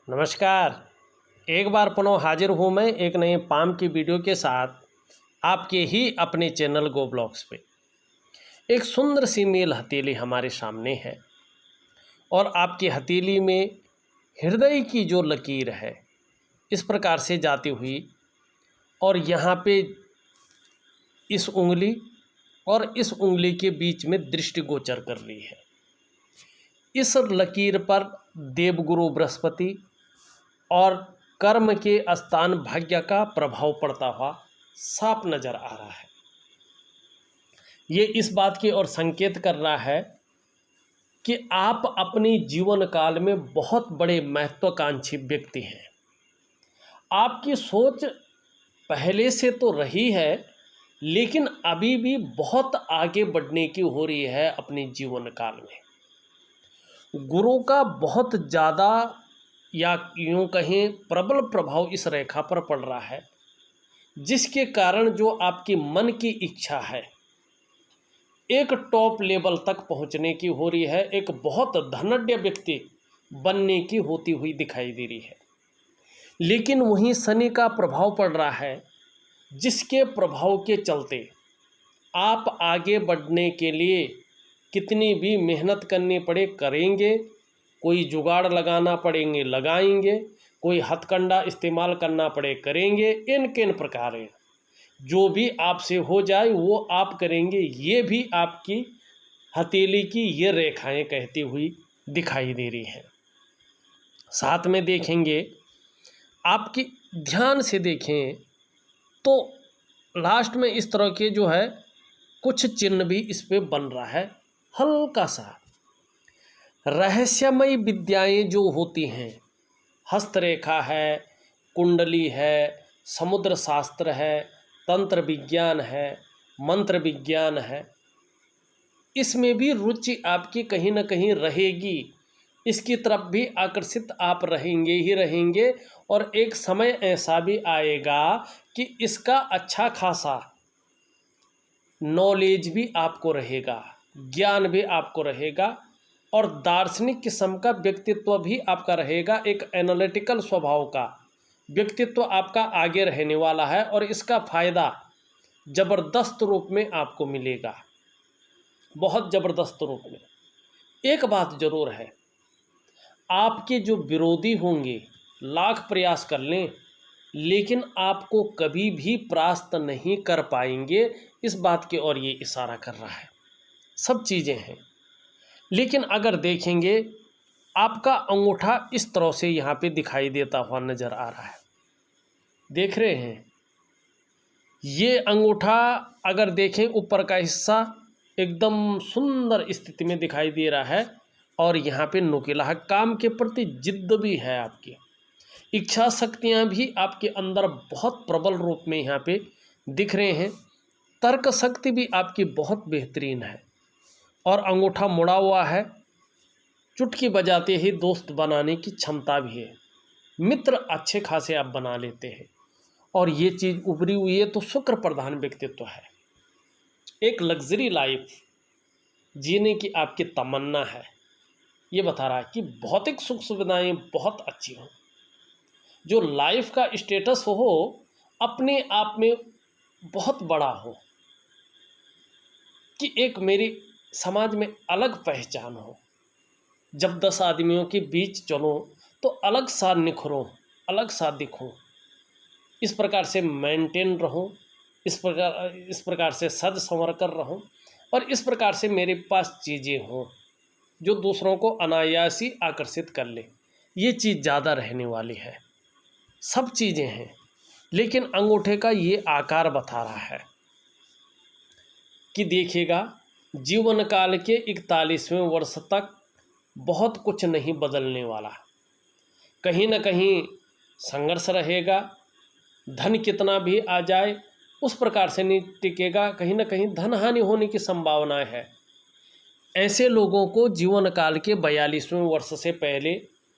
नमस्कार। एक बार पुनः हाजिर हूँ मैं एक नए पाम की वीडियो के साथ आपके ही अपने चैनल गो ब्लॉग्स पे। एक सुंदर सी मेल हथेली हमारे सामने है और आपकी हथेली में हृदय की जो लकीर है इस प्रकार से जाती हुई और यहाँ पे इस उंगली और इस उंगली के बीच में दृष्टिगोचर कर रही है। इस लकीर पर देवगुरु बृहस्पति और कर्म के स्थान भाग्य का प्रभाव पड़ता हुआ साफ नजर आ रहा है। ये इस बात की ओर संकेत कर रहा है कि आप अपनी जीवन काल में बहुत बड़े महत्वाकांक्षी व्यक्ति हैं। आपकी सोच पहले से तो रही है लेकिन अभी भी बहुत आगे बढ़ने की हो रही है अपने जीवन काल में। गुरु का बहुत ज़्यादा या यूँ कहें प्रबल प्रभाव इस रेखा पर पड़ रहा है, जिसके कारण जो आपकी मन की इच्छा है एक टॉप लेवल तक पहुंचने की हो रही है, एक बहुत धनाढ्य व्यक्ति बनने की होती हुई दिखाई दे रही है। लेकिन वहीं शनि का प्रभाव पड़ रहा है, जिसके प्रभाव के चलते आप आगे बढ़ने के लिए कितनी भी मेहनत करनी पड़े करेंगे, कोई जुगाड़ लगाना पड़ेंगे लगाएंगे, कोई हथकंडा इस्तेमाल करना पड़े करेंगे, इन किन प्रकार जो भी आपसे हो जाए वो आप करेंगे। ये भी आपकी हथेली की ये रेखाएं कहती हुई दिखाई दे रही हैं। साथ में देखेंगे आपकी ध्यान से देखें तो लास्ट में इस तरह के जो है कुछ चिन्ह भी इस पे बन रहा है। हल्का सा रहस्यमयी विद्याएं जो होती हैं, हस्तरेखा है, कुंडली है, समुद्र शास्त्र है, तंत्र विज्ञान है, मंत्र विज्ञान है, इसमें भी रुचि आपकी कहीं ना कहीं रहेगी। इसकी तरफ भी आकर्षित आप रहेंगे ही रहेंगे और एक समय ऐसा भी आएगा कि इसका अच्छा खासा नॉलेज भी आपको रहेगा, ज्ञान भी आपको रहेगा और दार्शनिक किस्म का व्यक्तित्व भी आपका रहेगा। एक एनालिटिकल स्वभाव का व्यक्तित्व आपका आगे रहने वाला है और इसका फ़ायदा ज़बरदस्त रूप में आपको मिलेगा, बहुत ज़बरदस्त रूप में। एक बात ज़रूर है, आपके जो विरोधी होंगे लाख प्रयास कर लें लेकिन आपको कभी भी परास्त नहीं कर पाएंगे, इस बात की ओर ये इशारा कर रहा है। सब चीज़ें हैं, लेकिन अगर देखेंगे आपका अंगूठा इस तरह से यहाँ पे दिखाई देता हुआ नज़र आ रहा है। देख रहे हैं ये अंगूठा, अगर देखें ऊपर का हिस्सा एकदम सुंदर स्थिति में दिखाई दे रहा है और यहाँ पे नुकीला है। काम के प्रति जिद्द भी है, आपकी इच्छा शक्तियाँ भी आपके अंदर बहुत प्रबल रूप में यहाँ पे दिख रहे हैं। तर्क शक्ति भी आपकी बहुत बेहतरीन है और अंगूठा मुड़ा हुआ है। चुटकी बजाते ही दोस्त बनाने की क्षमता भी है, मित्र अच्छे खासे आप बना लेते हैं और ये चीज़ उभरी हुई है तो शुक्र प्रधान व्यक्तित्व है। एक लग्जरी लाइफ जीने की आपकी तमन्ना है, ये बता रहा है कि भौतिक सुख सुविधाएं बहुत अच्छी हों, जो लाइफ का स्टेटस हो अपने आप में बहुत बड़ा हो, कि एक मेरी समाज में अलग पहचान हो। जब 10 आदमियों के बीच चलो तो अलग सा निखरो, अलग सा दिखो, इस प्रकार से मेंटेन रहो, इस प्रकार से सज संवर कर रहो और इस प्रकार से मेरे पास चीज़ें हों जो दूसरों को अनायास ही आकर्षित कर ले। ये चीज़ ज़्यादा रहने वाली है। सब चीज़ें हैं लेकिन अंगूठे का ये आकार बता रहा है कि देखिएगा जीवन काल के 41वें वर्ष तक बहुत कुछ नहीं बदलने वाला। कहीं ना कहीं संघर्ष रहेगा, धन कितना भी आ जाए उस प्रकार से नहीं टिकेगा, कहीं ना कहीं धन हानि होने की संभावनाएं है। ऐसे लोगों को जीवन काल के 42वें वर्ष से पहले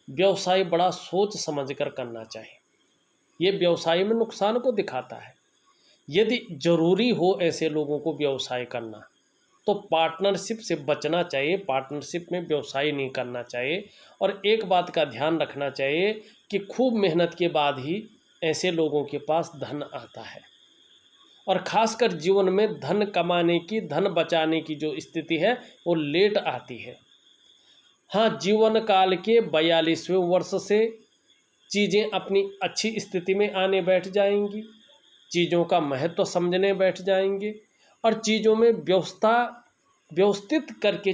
व्यवसाय बड़ा सोच समझकर करना चाहिए। ये व्यवसाय में नुकसान को दिखाता है। यदि जरूरी हो ऐसे लोगों को व्यवसाय करना तो पार्टनरशिप से बचना चाहिए, पार्टनरशिप में व्यवसाय नहीं करना चाहिए। और एक बात का ध्यान रखना चाहिए कि खूब मेहनत के बाद ही ऐसे लोगों के पास धन आता है, और ख़ासकर जीवन में धन कमाने की, धन बचाने की जो स्थिति है वो लेट आती है। हाँ, जीवन काल के 42वें वर्ष से चीज़ें अपनी अच्छी स्थिति में आने बैठ जाएंगी, चीज़ों का महत्व समझने बैठ जाएंगे, और चीज़ों में व्यवस्थित करके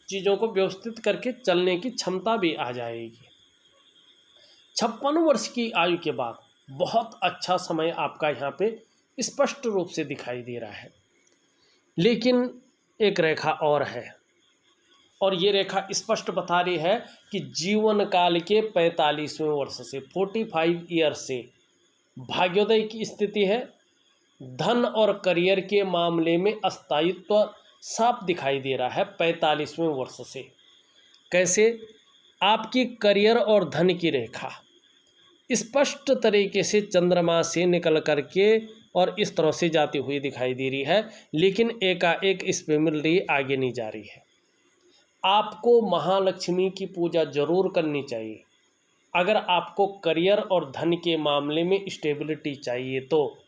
चीज़ों को व्यवस्थित करके चलने की क्षमता भी आ जाएगी। 56 वर्ष की आयु के बाद बहुत अच्छा समय आपका यहाँ पे स्पष्ट रूप से दिखाई दे रहा है। लेकिन एक रेखा और है, और ये रेखा स्पष्ट बता रही है कि जीवन काल के 45वें वर्ष से 45 ईयर से भाग्योदय की स्थिति है। धन और करियर के मामले में अस्थायित्व साफ दिखाई दे रहा है 45वें वर्ष से। कैसे? आपकी करियर और धन की रेखा स्पष्ट तरीके से चंद्रमा से निकल करके और इस तरह से जाती हुई दिखाई दे रही है, लेकिन एकाएक इस पे मिल रही, आगे नहीं जा रही है। आपको महालक्ष्मी की पूजा जरूर करनी चाहिए अगर आपको करियर और धन के मामले में स्टेबिलिटी चाहिए तो।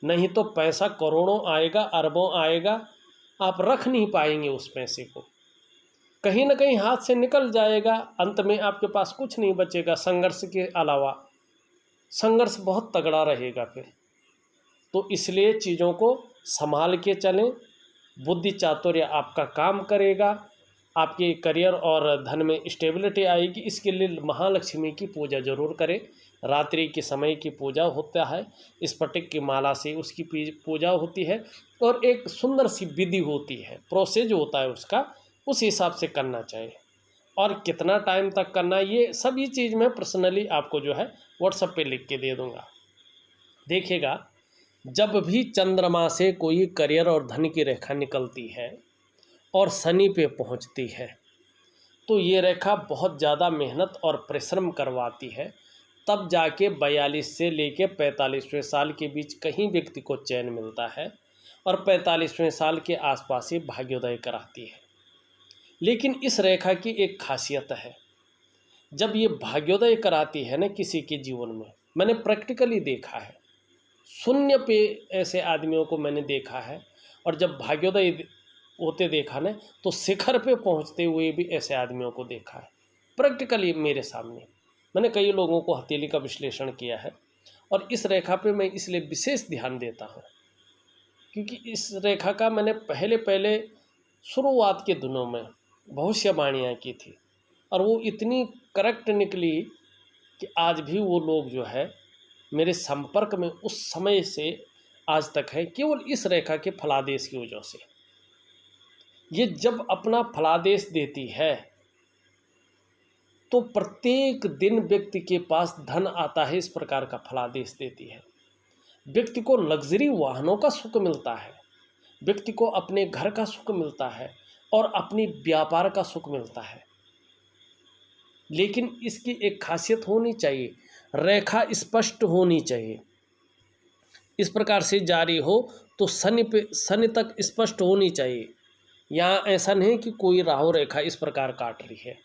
नहीं तो पैसा करोड़ों आएगा, अरबों आएगा, आप रख नहीं पाएंगे उस पैसे को, कहीं ना कहीं हाथ से निकल जाएगा, अंत में आपके पास कुछ नहीं बचेगा। संघर्ष के अलावा संघर्ष बहुत तगड़ा रहेगा फिर। तो इसलिए चीज़ों को संभाल के चलें, बुद्धि चातुर्य आपका काम करेगा, आपके करियर और धन में स्टेबिलिटी आएगी। इसके लिए महालक्ष्मी की पूजा जरूर करें। रात्रि के समय की पूजा होता है, स्फटिक की माला से उसकी पूजा होती है, और एक सुंदर सी विधि होती है, प्रोसेस होता है उसका, उस हिसाब से करना चाहिए। और कितना टाइम तक करना, ये सभी चीज़ मैं पर्सनली आपको जो है व्हाट्सएप पे लिख के दे दूँगा। देखिएगा, जब भी चंद्रमा से कोई करियर और धन की रेखा निकलती है और शनि पे पहुंचती है, तो ये रेखा बहुत ज़्यादा मेहनत और परिश्रम करवाती है। तब जाके 42 से लेके 45वें साल के बीच कहीं व्यक्ति को चैन मिलता है, और 45वें साल के आसपास ही भाग्योदय कराती है। लेकिन इस रेखा की एक खासियत है, जब ये भाग्योदय कराती है ना किसी के जीवन में, मैंने प्रैक्टिकली देखा है, शून्य पे ऐसे आदमियों को मैंने देखा है, और जब भाग्योदय होते देखा ना तो शिखर पे पहुंचते हुए भी ऐसे आदमियों को देखा है प्रैक्टिकली मेरे सामने। मैंने कई लोगों को हथेली का विश्लेषण किया है, और इस रेखा पे मैं इसलिए विशेष ध्यान देता हूँ क्योंकि इस रेखा का मैंने पहले शुरुआत के दिनों में भविष्यवाणियाँ की थी, और वो इतनी करेक्ट निकली कि आज भी वो लोग जो है मेरे संपर्क में उस समय से आज तक है, केवल इस रेखा के फलादेश की वजह से। ये जब अपना फलादेश देती है तो प्रत्येक दिन व्यक्ति के पास धन आता है, इस प्रकार का फलादेश देती है। व्यक्ति को लग्जरी वाहनों का सुख मिलता है, व्यक्ति को अपने घर का सुख मिलता है, और अपनी व्यापार का सुख मिलता है। लेकिन इसकी एक खासियत होनी चाहिए, रेखा स्पष्ट होनी चाहिए। इस प्रकार से जारी हो तो शनि तक स्पष्ट होनी चाहिए। यहाँ ऐसा नहीं कि कोई राहु रेखा इस प्रकार काट रही है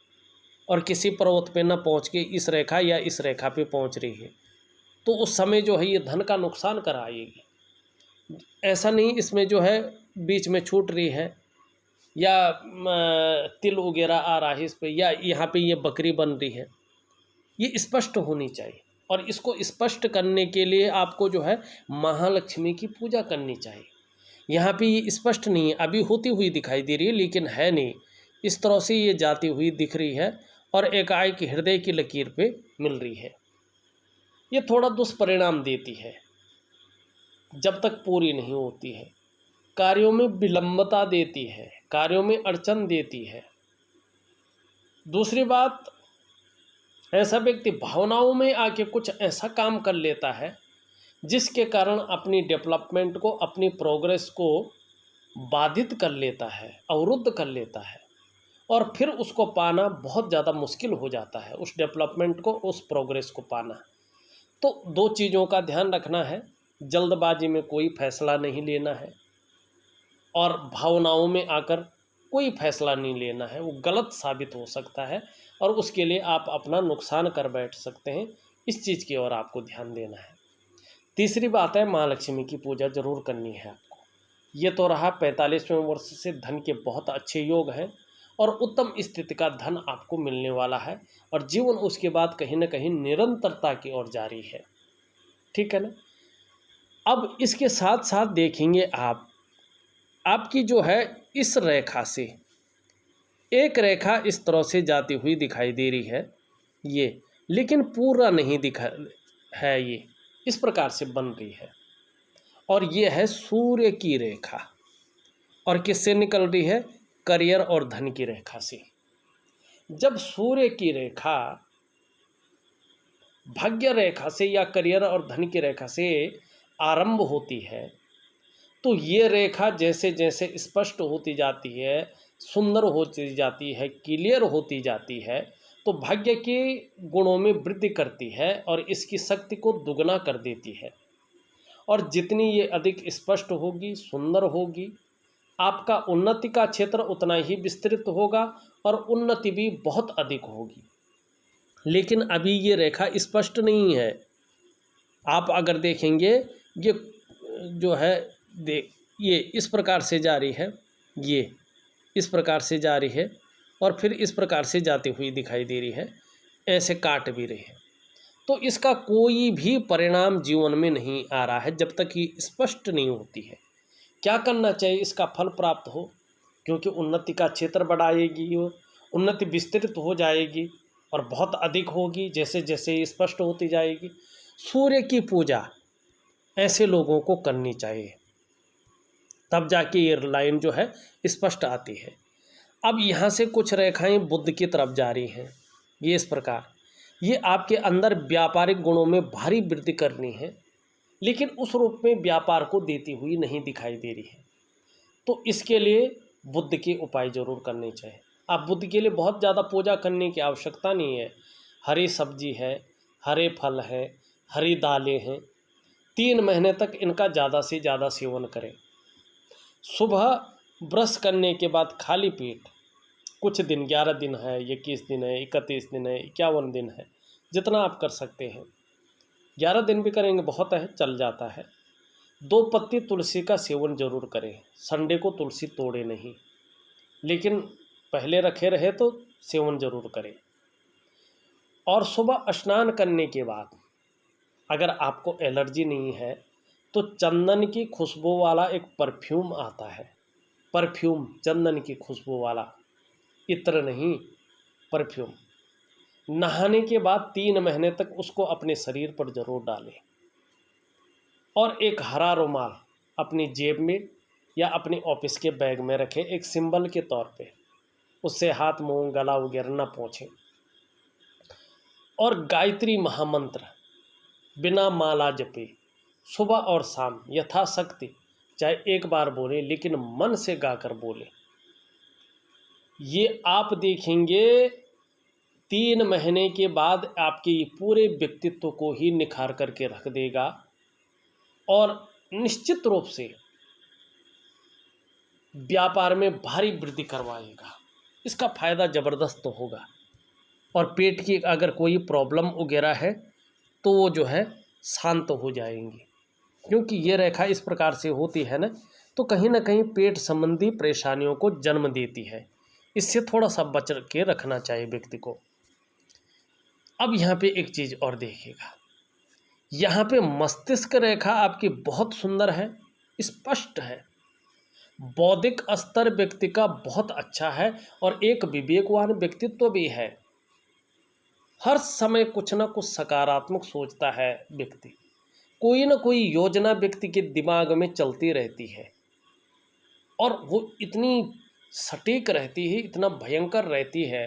और किसी पर्वत पे न पहुँच के इस रेखा या इस रेखा पे पहुँच रही है, तो उस समय जो है ये धन का नुकसान कराएगी। ऐसा नहीं इसमें जो है बीच में छूट रही है, या तिल वगैरह आ रहा है इस पर, या यहाँ पे ये बकरी बन रही है। ये स्पष्ट होनी चाहिए, और इसको स्पष्ट करने के लिए आपको जो है महालक्ष्मी की पूजा करनी चाहिए। यहाँ पे ये स्पष्ट नहीं है, अभी होती हुई दिखाई दे रही है लेकिन है नहीं, इस तरह से ये जाती हुई दिख रही है, और एकाएक हृदय की लकीर पे मिल रही है। ये थोड़ा दुष्परिणाम देती है जब तक पूरी नहीं होती है, कार्यों में विलंबता देती है, कार्यों में अड़चन देती है। दूसरी बात, ऐसा व्यक्ति भावनाओं में आके कुछ ऐसा काम कर लेता है जिसके कारण अपनी डेवलपमेंट को, अपनी प्रोग्रेस को बाधित कर लेता है, अवरुद्ध कर लेता है, और फिर उसको पाना बहुत ज़्यादा मुश्किल हो जाता है, उस डेवलपमेंट को, उस प्रोग्रेस को पाना। तो दो चीज़ों का ध्यान रखना है, जल्दबाजी में कोई फैसला नहीं लेना है, और भावनाओं में आकर कोई फैसला नहीं लेना है, वो गलत साबित हो सकता है और उसके लिए आप अपना नुकसान कर बैठ सकते हैं। इस चीज़ की ओर आपको ध्यान देना है। तीसरी बात है, माँ लक्ष्मी की पूजा जरूर करनी है आपको। ये तो रहा 45वें वर्ष से धन के बहुत अच्छे योग हैं और उत्तम स्थिति का धन आपको मिलने वाला है और जीवन उसके बाद कहीं ना कहीं निरंतरता की ओर जारी है। ठीक है ना। अब इसके साथ साथ देखेंगे आपकी जो है इस रेखा से एक रेखा इस तरह से जाती हुई दिखाई दे रही है ये, लेकिन पूरा नहीं दिखा है, ये इस प्रकार से बन रही है और ये है सूर्य की रेखा और किससे निकल रही है? करियर और धन की रेखा से। जब सूर्य की रेखा भाग्य रेखा से या करियर और धन की रेखा से आरंभ होती है तो ये रेखा जैसे जैसे स्पष्ट होती जाती है, सुंदर होती जाती है, क्लियर होती जाती है, तो भाग्य के गुणों में वृद्धि करती है और इसकी शक्ति को दुगना कर देती है। और जितनी ये अधिक स्पष्ट होगी, सुंदर होगी, आपका उन्नति का क्षेत्र उतना ही विस्तृत होगा और उन्नति भी बहुत अधिक होगी। लेकिन अभी ये रेखा स्पष्ट नहीं है। आप अगर देखेंगे ये जो है ये इस प्रकार से जारी है, ये इस प्रकार से जारी है और फिर इस प्रकार से जाती हुई दिखाई दे रही है, ऐसे काट भी रही है। तो इसका कोई भी परिणाम जीवन में नहीं आ रहा है जब तक ये स्पष्ट नहीं होती है। क्या करना चाहिए इसका फल प्राप्त हो? क्योंकि उन्नति का क्षेत्र बढ़ाएगी, उन्नति विस्तृत हो जाएगी और बहुत अधिक होगी जैसे जैसे स्पष्ट होती जाएगी। सूर्य की पूजा ऐसे लोगों को करनी चाहिए, तब जाके ये लाइन जो है स्पष्ट आती है। अब यहाँ से कुछ रेखाएं बुध की तरफ जा रही हैं, ये इस प्रकार, ये आपके अंदर व्यापारिक गुणों में भारी वृद्धि करनी है, लेकिन उस रूप में व्यापार को देती हुई नहीं दिखाई दे रही है। तो इसके लिए बुध के उपाय जरूर करने चाहिए। आप बुध के लिए बहुत ज़्यादा पूजा करने की आवश्यकता नहीं है। हरी सब्जी है, हरे फल है, हरी दालें हैं, 3 महीने तक इनका ज़्यादा से ज़्यादा सेवन करें। सुबह ब्रश करने के बाद खाली पेट कुछ दिन, 11 दिन है, 21 दिन है, 31 दिन है, 51 दिन है, जितना आप कर सकते हैं। 11 दिन भी करेंगे बहुत है, चल जाता है। 2 पत्ती तुलसी का सेवन जरूर करें। संडे को तुलसी तोड़े नहीं, लेकिन पहले रखे रहे तो सेवन जरूर करें। और सुबह स्नान करने के बाद अगर आपको एलर्जी नहीं है तो चंदन की खुशबू वाला एक परफ्यूम आता है, परफ्यूम चंदन की खुशबू वाला, इत्र नहीं, परफ्यूम, नहाने के बाद 3 महीने तक उसको अपने शरीर पर जरूर डालें। और एक हरा रुमाल अपनी जेब में या अपने ऑफिस के बैग में रखें, एक सिंबल के तौर पे। उससे हाथ, मुंह, गला वगैरह न पोंछें। और गायत्री महामंत्र बिना माला जपे सुबह और शाम यथाशक्ति, चाहे एक बार बोले लेकिन मन से गाकर बोले। ये आप देखेंगे 3 महीने के बाद आपके पूरे व्यक्तित्व को ही निखार करके रख देगा और निश्चित रूप से व्यापार में भारी वृद्धि करवाएगा। इसका फायदा ज़बरदस्त होगा। और पेट की अगर कोई प्रॉब्लम वगैरह है तो वो जो है शांत हो जाएंगी, क्योंकि ये रेखा इस प्रकार से होती है ना, तो कहीं ना कहीं पेट संबंधी परेशानियों को जन्म देती है। इससे थोड़ा सा बच के रखना चाहिए व्यक्ति को। अब यहाँ पे एक चीज़ और देखिएगा, यहाँ पे मस्तिष्क रेखा आपकी बहुत सुंदर है, स्पष्ट है, बौद्धिक स्तर व्यक्ति का बहुत अच्छा है और एक विवेकवान व्यक्तित्व भी है। हर समय कुछ ना कुछ सकारात्मक सोचता है व्यक्ति, कोई ना कोई योजना व्यक्ति के दिमाग में चलती रहती है और वो इतनी सटीक रहती है, इतना भयंकर रहती है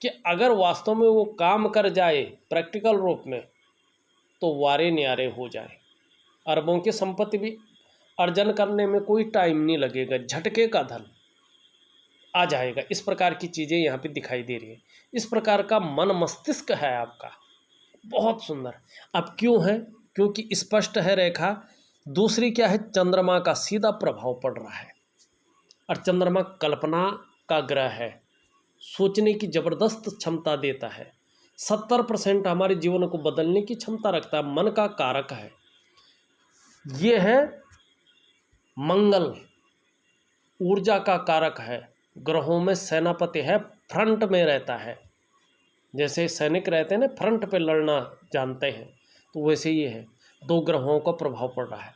कि अगर वास्तव में वो काम कर जाए प्रैक्टिकल रूप में तो वारे न्यारे हो जाए। अरबों की संपत्ति भी अर्जन करने में कोई टाइम नहीं लगेगा, झटके का धन आ जाएगा। इस प्रकार की चीज़ें यहाँ पे दिखाई दे रही है। इस प्रकार का मन मस्तिष्क है आपका, बहुत सुंदर। अब क्यों है? क्योंकि स्पष्ट है रेखा। दूसरी क्या है? चंद्रमा का सीधा प्रभाव पड़ रहा है। और चंद्रमा कल्पना का ग्रह है, सोचने की ज़बरदस्त क्षमता देता है, 70% हमारे जीवन को बदलने की क्षमता रखता है, मन का कारक है। ये है मंगल, ऊर्जा का कारक है, ग्रहों में सेनापति है, फ्रंट में रहता है। जैसे सैनिक रहते हैं ना, फ्रंट पे लड़ना जानते हैं, तो वैसे ये है, 2 ग्रहों का प्रभाव पड़ रहा है।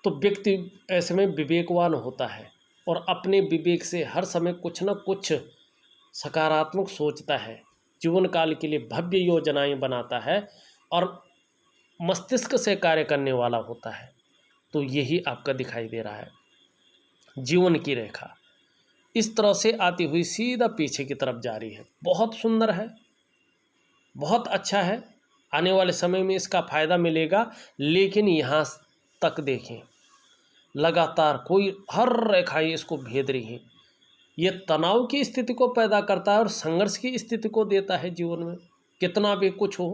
तो व्यक्ति ऐसे में विवेकवान होता है और अपने विवेक से हर समय कुछ न कुछ सकारात्मक सोचता है, जीवन काल के लिए भव्य योजनाएं बनाता है और मस्तिष्क से कार्य करने वाला होता है। तो यही आपका दिखाई दे रहा है। जीवन की रेखा इस तरह से आती हुई सीधा पीछे की तरफ जा रही है। बहुत सुंदर है, बहुत अच्छा है, आने वाले समय में इसका फ़ायदा मिलेगा। लेकिन यहाँ तक देखें, लगातार कोई हर रेखाएं इसको भेद रही हैं। ये तनाव की स्थिति को पैदा करता है और संघर्ष की स्थिति को देता है। जीवन में कितना भी कुछ हो,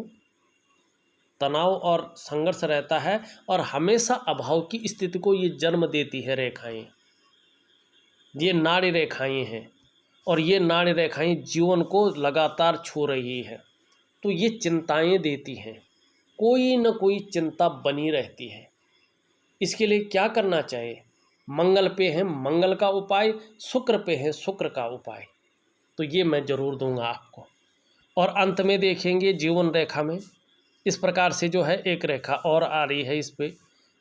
तनाव और संघर्ष रहता है और हमेशा अभाव की स्थिति को ये जन्म देती है। रेखाएं, ये नाड़ी रेखाएं हैं और ये नाड़ी रेखाएं जीवन को लगातार छू रही है। तो ये चिंताएं देती हैं, कोई न कोई चिंता बनी रहती है। इसके लिए क्या करना चाहिए? मंगल पे है मंगल का उपाय, शुक्र पे है शुक्र का उपाय। तो ये मैं ज़रूर दूंगा आपको। और अंत में देखेंगे जीवन रेखा में इस प्रकार से जो है एक रेखा और आ रही है, इस पे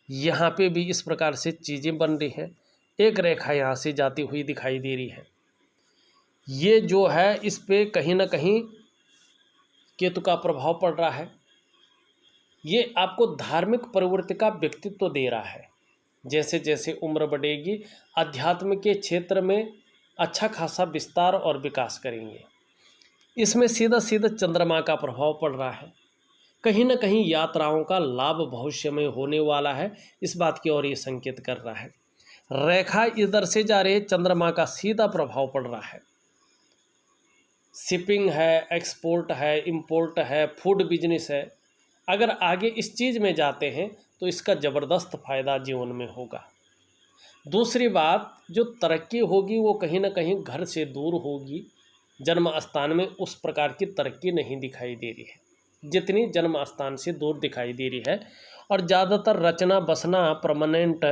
यहाँ पे भी इस प्रकार से चीज़ें बन रही है। एक रेखा यहाँ से जाती हुई दिखाई दे रही है। ये जो है इस पे कहीं ना कहीं केतु का प्रभाव पड़ रहा है। ये आपको धार्मिक प्रवृत्ति का व्यक्तित्व दे रहा है। जैसे जैसे उम्र बढ़ेगी, अध्यात्म के क्षेत्र में अच्छा खासा विस्तार और विकास करेंगे। इसमें सीधा सीधा चंद्रमा का प्रभाव पड़ रहा है। कहीं ना कहीं यात्राओं का लाभ भविष्य में होने वाला है, इस बात की ओर ये संकेत कर रहा है। रेखा इधर से जा रही है, चंद्रमा का सीधा प्रभाव पड़ रहा है। शिपिंग है, एक्सपोर्ट है, इंपोर्ट है, फूड बिजनेस है। अगर आगे इस चीज़ में जाते हैं तो इसका ज़बरदस्त फ़ायदा जीवन में होगा। दूसरी बात, जो तरक्की होगी वो कहीं ना कहीं घर से दूर होगी। जन्म स्थान में उस प्रकार की तरक्की नहीं दिखाई दे रही है जितनी जन्म स्थान से दूर दिखाई दे रही है। और ज़्यादातर रचना बसना परमानेंट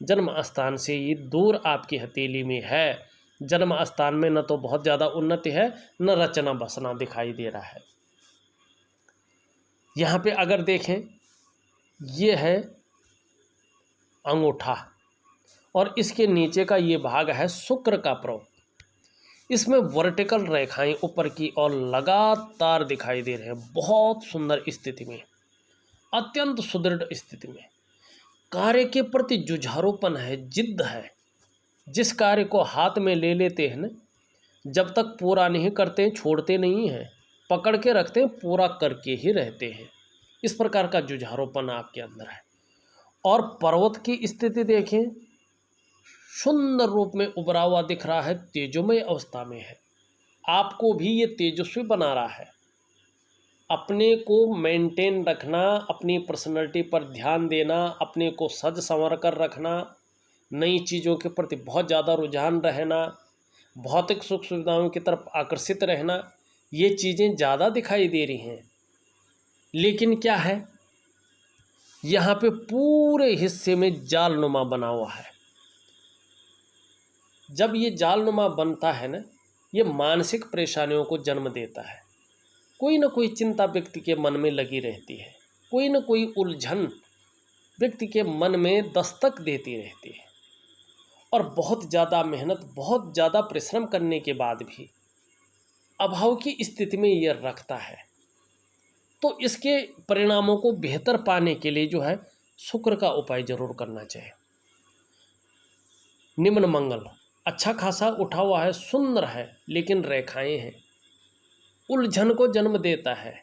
जन्म स्थान से ही दूर आपकी हथेली में है। जन्म स्थान में न तो बहुत ज़्यादा उन्नति है, न रचना बसना दिखाई दे रहा है। यहाँ पे अगर देखें, ये है अंगूठा और इसके नीचे का ये भाग है शुक्र का प्रभाव। इसमें वर्टिकल रेखाएं ऊपर की ओर लगातार दिखाई दे रहे हैं। बहुत सुंदर स्थिति में, अत्यंत सुदृढ़ स्थिति में, कार्य के प्रति जुझारूपन है, जिद्द है। जिस कार्य को हाथ में ले लेते हैं ना, जब तक पूरा नहीं करते छोड़ते नहीं हैं, पकड़ के रखते हैं, पूरा करके ही रहते हैं। इस प्रकार का जुझारूपन आपके अंदर है। और पर्वत की स्थिति देखें, सुंदर रूप में उभरा हुआ दिख रहा है, तेजोमय अवस्था में है। आपको भी ये तेजस्वी बना रहा है। अपने को मेंटेन रखना, अपनी पर्सनैलिटी पर ध्यान देना, अपने को सज संवर कर रखना, नई चीज़ों के प्रति बहुत ज़्यादा रुझान रहना, भौतिक सुख सुविधाओं की तरफ आकर्षित रहना, ये चीज़ें ज़्यादा दिखाई दे रही हैं। लेकिन क्या है, यहाँ पे पूरे हिस्से में जालनुमा बना हुआ है। जब ये जालनुमा बनता है ना, ये मानसिक परेशानियों को जन्म देता है। कोई ना कोई चिंता व्यक्ति के मन में लगी रहती है, कोई ना कोई उलझन व्यक्ति के मन में दस्तक देती रहती है। और बहुत ज़्यादा मेहनत, बहुत ज़्यादा परिश्रम करने के बाद भी अभाव की स्थिति में ये रखता है। तो इसके परिणामों को बेहतर पाने के लिए जो है शुक्र का उपाय जरूर करना चाहिए। निम्न मंगल अच्छा खासा उठा हुआ है, सुंदर है, लेकिन रेखाएं हैं, उलझन को जन्म देता है,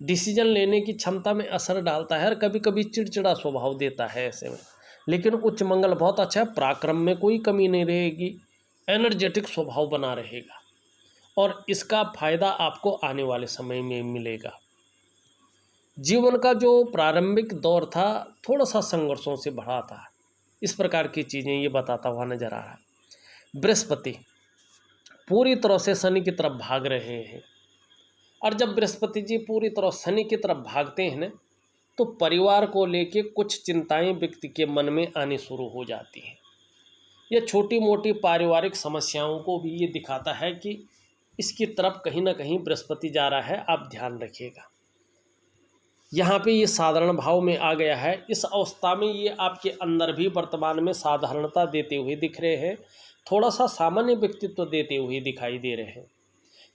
डिसीजन लेने की क्षमता में असर डालता है और कभी कभी चिड़चिड़ा स्वभाव देता है ऐसे में। लेकिन उच्च मंगल बहुत अच्छा है, पराक्रम में कोई कमी नहीं रहेगी, एनर्जेटिक स्वभाव बना रहेगा और इसका फायदा आपको आने वाले समय में मिलेगा। जीवन का जो प्रारंभिक दौर था थोड़ा सा संघर्षों से भरा था, इस प्रकार की चीज़ें ये बताता हुआ नजर आ रहा है। बृहस्पति पूरी तरह से शनि की तरफ भाग रहे हैं। और जब बृहस्पति जी पूरी तरह शनि की तरफ भागते हैं ना, तो परिवार को लेके कुछ चिंताएं व्यक्ति के मन में आनी शुरू हो जाती हैं। यह छोटी मोटी पारिवारिक समस्याओं को भी ये दिखाता है कि इसकी तरफ कहीं ना कहीं बृहस्पति जा रहा है, आप ध्यान रखिएगा। यहाँ पे ये साधारण भाव में आ गया है। इस अवस्था में ये आपके अंदर भी वर्तमान में साधारणता देते हुए दिख रहे हैं, थोड़ा सा सामान्य व्यक्तित्व देते हुए दिखाई दे रहे हैं।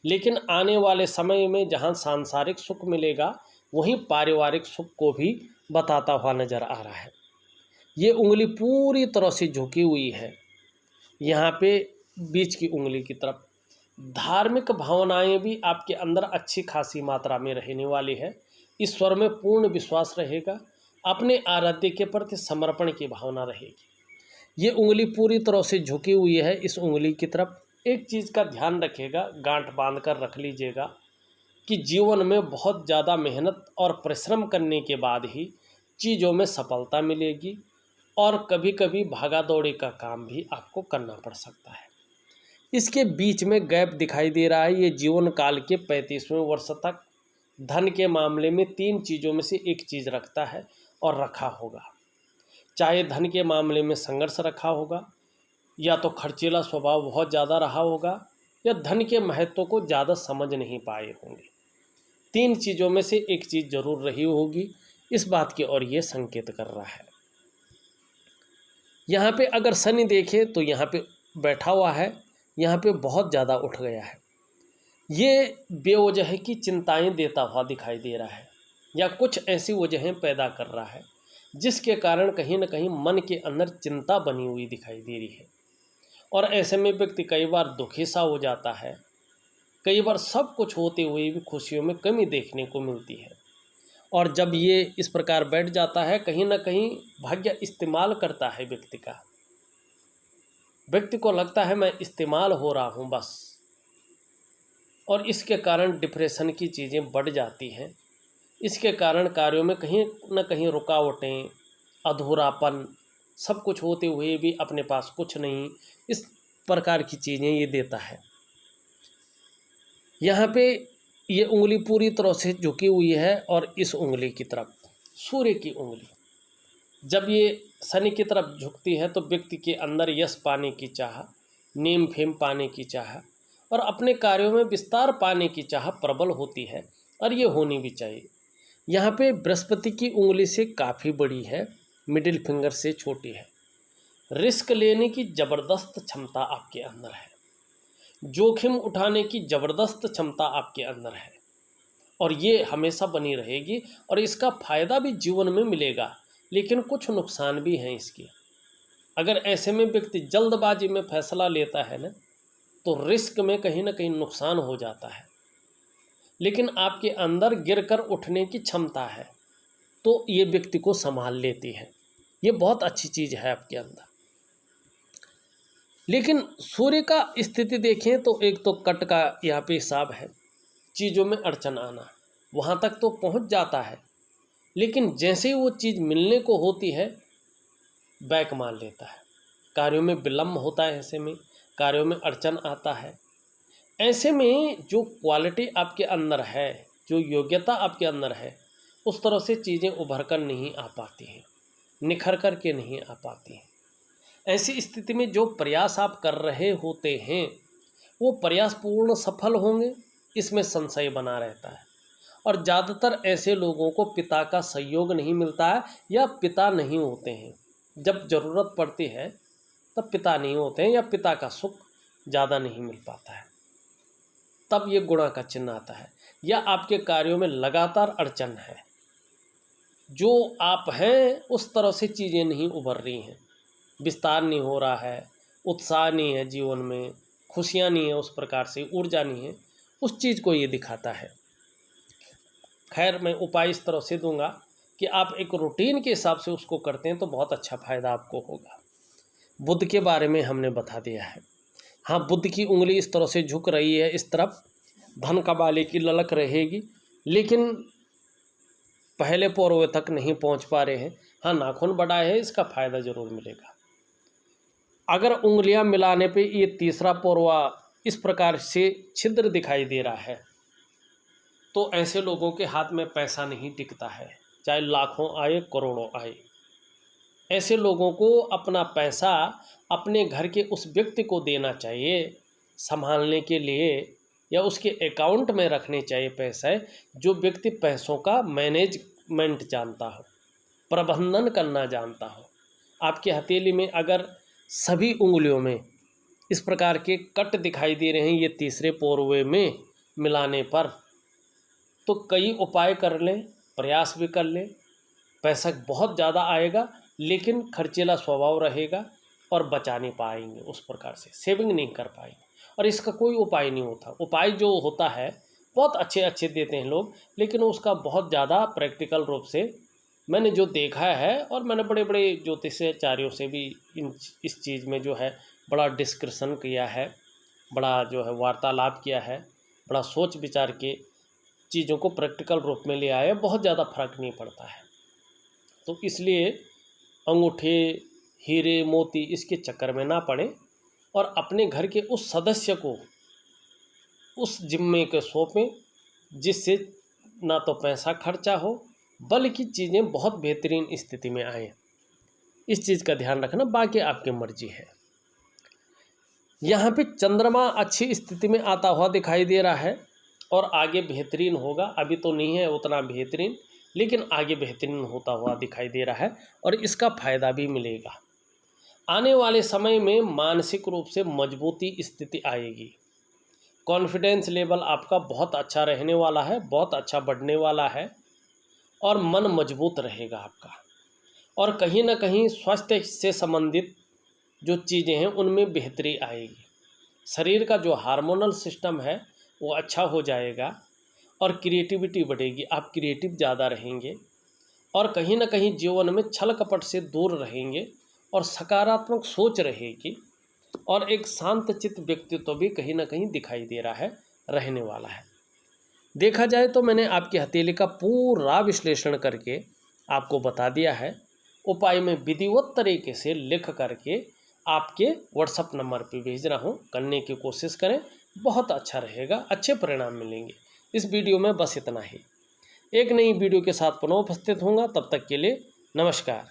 लेकिन आने वाले समय में जहाँ सांसारिक सुख मिलेगा, वहीं पारिवारिक सुख को भी बताता हुआ नजर आ रहा है। ये उंगली पूरी तरह से झुकी हुई है यहाँ पे बीच की उंगली की तरफ। धार्मिक भावनाएं भी आपके अंदर अच्छी खासी मात्रा में रहने वाली है। ईश्वर में पूर्ण विश्वास रहेगा, अपने आराध्य के प्रति समर्पण की भावना रहेगी। ये उंगली पूरी तरह से झुकी हुई है इस उंगली की तरफ। एक चीज़ का ध्यान रखिएगा, गांठ बांध कर रख लीजिएगा कि जीवन में बहुत ज़्यादा मेहनत और परिश्रम करने के बाद ही चीज़ों में सफलता मिलेगी, और कभी कभी भागा दौड़ी का काम भी आपको करना पड़ सकता है। इसके बीच में गैप दिखाई दे रहा है। ये जीवन काल के 35वें वर्ष तक धन के मामले में 3 चीज़ों में से एक चीज़ रखता है और रखा होगा। चाहे धन के मामले में संघर्ष रखा होगा, या तो खर्चीला स्वभाव बहुत ज़्यादा रहा होगा, या धन के महत्व को ज़्यादा समझ नहीं पाए होंगे। 3 चीज़ों में से एक चीज़ जरूर रही होगी। इस बात की ओर ये संकेत कर रहा है। यहाँ पे अगर शनि देखें तो यहाँ पे बैठा हुआ है, यहाँ पे बहुत ज़्यादा उठ गया है। ये बेवजह की चिंताएं देता हुआ दिखाई दे रहा है, या कुछ ऐसी वजहें पैदा कर रहा है जिसके कारण कहीं ना कहीं मन के अंदर चिंता बनी हुई दिखाई दे रही है। और ऐसे में व्यक्ति कई बार दुखी सा हो जाता है, कई बार सब कुछ होते हुए भी खुशियों में कमी देखने को मिलती है। और जब ये इस प्रकार बैठ जाता है, कहीं ना कहीं भाग्य इस्तेमाल करता है व्यक्ति का। व्यक्ति को लगता है मैं इस्तेमाल हो रहा हूँ बस, और इसके कारण डिप्रेशन की चीज़ें बढ़ जाती हैं। इसके कारण कार्यों में कहीं ना कहीं रुकावटें, अधूरापन, सब कुछ होते हुए भी अपने पास कुछ नहीं, इस प्रकार की चीज़ें ये देता है। यहाँ पे ये उंगली पूरी तरह से झुकी हुई है, और इस उंगली की तरफ सूर्य की उंगली जब ये शनि की तरफ झुकती है, तो व्यक्ति के अंदर यश पाने की चाह, नेम फेम पाने की चाह, और अपने कार्यों में विस्तार पाने की चाह प्रबल होती है, और ये होनी भी चाहिए। यहाँ पे बृहस्पति की उंगली से काफ़ी बड़ी है, मिडिल फिंगर से छोटी है। रिस्क लेने की ज़बरदस्त क्षमता आपके अंदर है, जोखिम उठाने की ज़बरदस्त क्षमता आपके अंदर है, और ये हमेशा बनी रहेगी। और इसका फ़ायदा भी जीवन में मिलेगा, लेकिन कुछ नुकसान भी हैं इसके। अगर ऐसे में व्यक्ति जल्दबाजी में फैसला लेता है ना, तो रिस्क में कहीं ना कहीं नुकसान हो जाता है। लेकिन आपके अंदर गिरकर उठने की क्षमता है, तो ये व्यक्ति को संभाल लेती है। ये बहुत अच्छी चीज़ है आपके अंदर। लेकिन सूर्य का स्थिति देखें तो एक तो कट का यहाँ पे हिसाब है, चीज़ों में अड़चन आना, वहाँ तक तो पहुँच जाता है, लेकिन जैसे ही वो चीज़ मिलने को होती है बैक मार लेता है। कार्यों में विलम्ब होता है, ऐसे में कार्यों में अड़चन आता है। ऐसे में जो क्वालिटी आपके अंदर है, जो योग्यता आपके अंदर है, उस तरह से चीज़ें उभर कर नहीं आ पाती हैं, निखर कर के नहीं आ पाती हैं। ऐसी स्थिति में जो प्रयास आप कर रहे होते हैं, वो प्रयास पूर्ण सफल होंगे, इसमें संशय बना रहता है। और ज़्यादातर ऐसे लोगों को पिता का सहयोग नहीं मिलता है, या पिता नहीं होते हैं। जब ज़रूरत पड़ती है तब पिता नहीं होते हैं, या पिता का सुख ज़्यादा नहीं मिल पाता है, तब ये गुणा का चिन्ह आता है। या आपके कार्यों में लगातार अड़चन है, जो आप हैं उस तरह से चीज़ें नहीं उभर रही हैं, विस्तार नहीं हो रहा है, उत्साह नहीं है जीवन में, खुशियाँ नहीं है, उस प्रकार से ऊर्जा नहीं है, उस चीज़ को ये दिखाता है। खैर, मैं उपाय इस तरह से दूंगा कि आप एक रूटीन के हिसाब से उसको करते हैं तो बहुत अच्छा फ़ायदा आपको होगा। बुध के बारे में हमने बता दिया है। हाँ, बुध की उंगली इस तरह से झुक रही है, इस तरफ धन कमाने की ललक रहेगी, लेकिन पहले पौरवे तक नहीं पहुंच पा रहे हैं। हाँ, नाखून बड़ा है, इसका फ़ायदा ज़रूर मिलेगा। अगर उंगलियां मिलाने पे ये तीसरा पोरवा इस प्रकार से छिद्र दिखाई दे रहा है तो ऐसे लोगों के हाथ में पैसा नहीं टिकता है, चाहे लाखों आए करोड़ों आए। ऐसे लोगों को अपना पैसा अपने घर के उस व्यक्ति को देना चाहिए संभालने के लिए, या उसके अकाउंट में रखने चाहिए पैसे, जो व्यक्ति पैसों का मैनेजमेंट जानता हो, प्रबंधन करना जानता हो। आपकी हथेली में अगर सभी उंगलियों में इस प्रकार के कट दिखाई दे रहे हैं ये तीसरे पोरवे में मिलाने पर, तो कई उपाय कर लें, प्रयास भी कर लें, पैसा बहुत ज़्यादा आएगा लेकिन खर्चीला स्वभाव रहेगा और बचा नहीं पाएंगे, उस प्रकार से सेविंग नहीं कर पाएंगे। और इसका कोई उपाय नहीं होता। उपाय जो होता है बहुत अच्छे अच्छे देते हैं लोग, लेकिन उसका बहुत ज़्यादा प्रैक्टिकल रूप से मैंने जो देखा है, और मैंने बड़े बड़े ज्योतिषाचार्यों से भी इस चीज़ में जो है बड़ा डिस्कशन किया है, बड़ा जो है वार्तालाप किया है, बड़ा सोच विचार के चीज़ों को प्रैक्टिकल रूप में ले आए, बहुत ज़्यादा फर्क नहीं पड़ता है। तो इसलिए अंगूठे, हीरे, मोती इसके चक्कर में ना पड़े और अपने घर के उस सदस्य को उस जिम्मे के सौंपें जिससे ना तो पैसा खर्चा हो बल्कि चीज़ें बहुत बेहतरीन स्थिति में आएँ। इस चीज़ का ध्यान रखना, बाकी आपकी मर्जी है। यहाँ पे चंद्रमा अच्छी स्थिति में आता हुआ दिखाई दे रहा है और आगे बेहतरीन होगा। अभी तो नहीं है उतना बेहतरीन, लेकिन आगे बेहतरीन होता हुआ दिखाई दे रहा है और इसका फ़ायदा भी मिलेगा। आने वाले समय में मानसिक रूप से मजबूती स्थिति आएगी। कॉन्फिडेंस लेवल आपका बहुत अच्छा रहने वाला है, बहुत अच्छा बढ़ने वाला है और मन मजबूत रहेगा आपका। और कहीं ना कहीं स्वास्थ्य से संबंधित जो चीज़ें हैं उनमें बेहतरी आएगी। शरीर का जो हार्मोनल सिस्टम है वो अच्छा हो जाएगा और क्रिएटिविटी बढ़ेगी। आप क्रिएटिव ज़्यादा रहेंगे और कहीं ना कहीं जीवन में छल कपट से दूर रहेंगे और सकारात्मक सोच रहेगी और एक शांतचित्त व्यक्तित्व भी कहीं ना कहीं दिखाई दे रहा है, रहने वाला है। देखा जाए तो मैंने आपकी हथेली का पूरा विश्लेषण करके आपको बता दिया है। उपाय में विधिवत तरीके से लिख करके आपके व्हाट्सएप नंबर पे भेज रहा हूँ, करने की कोशिश करें, बहुत अच्छा रहेगा, अच्छे परिणाम मिलेंगे। इस वीडियो में बस इतना ही। एक नई वीडियो के साथ पुनः उपस्थित होऊंगा, तब तक के लिए नमस्कार।